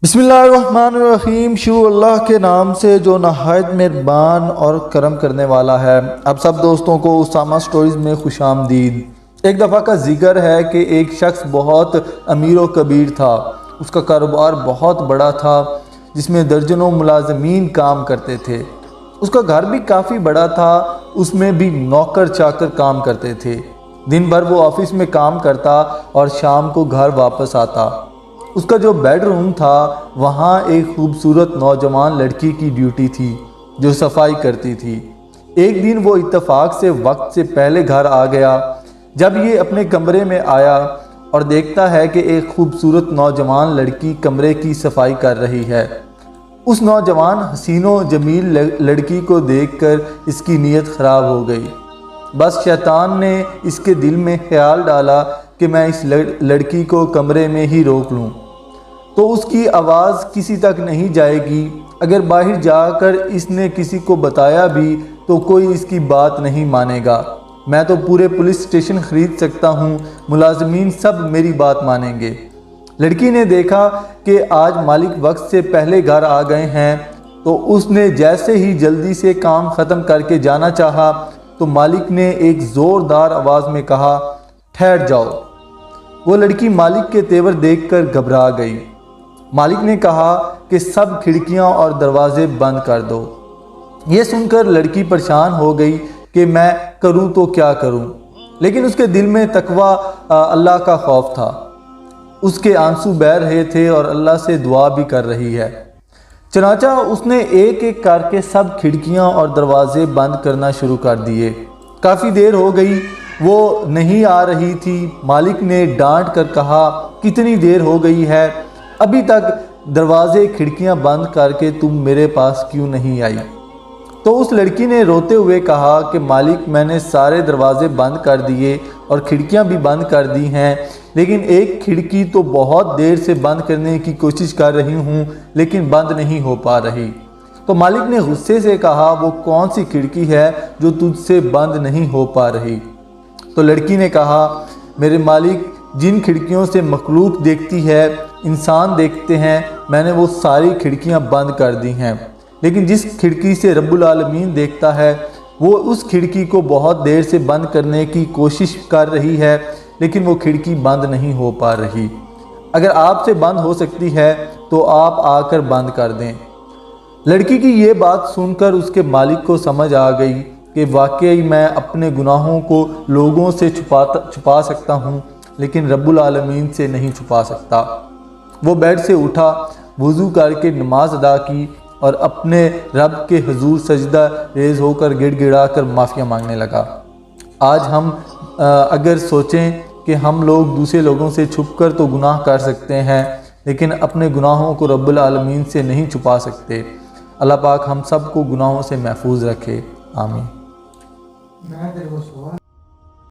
बिस्मिल्लाहिर्रहमानिर्रहीम। शुरू अल्लाह के नाम से जो नहायत मेहरबान और करम करने वाला है। अब सब दोस्तों को उसामा स्टोरीज़ में खुशामदीद। एक दफ़ा का जिक्र है कि एक शख्स बहुत अमीर व कबीर था। उसका कारोबार बहुत बड़ा था जिसमें दर्जनों मुलाजमीन काम करते थे। उसका घर भी काफ़ी बड़ा था, उसमें भी नौकर चाकर काम करते थे। दिन भर वो ऑफिस में काम करता और शाम को घर वापस आता। उसका जो बेडरूम था वहाँ एक खूबसूरत नौजवान लड़की की ड्यूटी थी जो सफाई करती थी। एक दिन वो इत्तेफाक से वक्त से पहले घर आ गया। जब ये अपने कमरे में आया और देखता है कि एक खूबसूरत नौजवान लड़की कमरे की सफाई कर रही है। उस नौजवान हसीनो जमील लड़की को देखकर इसकी नीयत ख़राब हो गई। बस शैतान ने इसके दिल में ख्याल डाला कि मैं इस लड़की को कमरे में ही रोक लूं, तो उसकी आवाज़ किसी तक नहीं जाएगी। अगर बाहर जाकर इसने किसी को बताया भी तो कोई इसकी बात नहीं मानेगा। मैं तो पूरे पुलिस स्टेशन ख़रीद सकता हूँ, मुलाजमीन सब मेरी बात मानेंगे। लड़की ने देखा कि आज मालिक वक्त से पहले घर आ गए हैं, तो उसने जैसे ही जल्दी से काम ख़त्म करके जाना चाहा तो मालिक ने एक ज़ोरदार आवाज़ में कहा, ठहर जाओ। वो लड़की मालिक के तेवर देखकर घबरा गई। मालिक ने कहा कि सब खिड़कियां और दरवाजे बंद कर दो। ये सुनकर लड़की परेशान हो गई कि मैं करूं तो क्या करूं, लेकिन उसके दिल में तकवा अल्लाह का खौफ था। उसके आंसू बह रहे थे और अल्लाह से दुआ भी कर रही है। चनाचा उसने एक एक करके सब खिड़कियां और दरवाजे बंद करना शुरू कर दिए। काफ़ी देर हो गई, वो नहीं आ रही थी। मालिक ने डांट कर कहा, कितनी देर हो गई है, अभी तक दरवाजे खिड़कियां बंद करके तुम मेरे पास क्यों नहीं आई? तो उस लड़की ने रोते हुए कहा कि मालिक, मैंने सारे दरवाजे बंद कर दिए और खिड़कियां भी बंद कर दी हैं, लेकिन एक खिड़की तो बहुत देर से बंद करने की कोशिश कर रही हूं लेकिन बंद नहीं हो पा रही। तो मालिक ने गुस्से से कहा, वो कौन सी खिड़की है जो तुझसे बंद नहीं हो पा रही? तो लड़की ने कहा, मेरे मालिक, जिन खिड़कियों से मखलूक देखती है, इंसान देखते हैं, मैंने वो सारी खिड़कियां बंद कर दी हैं, लेकिन जिस खिड़की से रब्बुल आलमीन देखता है वो उस खिड़की को बहुत देर से बंद करने की कोशिश कर रही है, लेकिन वो खिड़की बंद नहीं हो पा रही। अगर आपसे बंद हो सकती है तो आप आकर बंद कर दें। लड़की की ये बात सुनकर उसके मालिक को समझ आ गई कि वाकई मैं अपने गुनाहों को लोगों से छुपा सकता हूँ, लेकिन रब्बुल आलमीन से नहीं छुपा सकता। वो बेड से उठा, वज़ू करके नमाज अदा की और अपने रब के हुजूर सजदा रेज़ होकर गिड़गिड़ा कर माफ़िया मांगने लगा। आज हम अगर सोचें कि हम लोग दूसरे लोगों से छुपकर तो गुनाह कर सकते हैं, लेकिन अपने गुनाहों को रब्बुल आलमीन से नहीं छुपा सकते। अल्लाह पाक हम सब को गुनाहों से महफूज रखे। आमीन।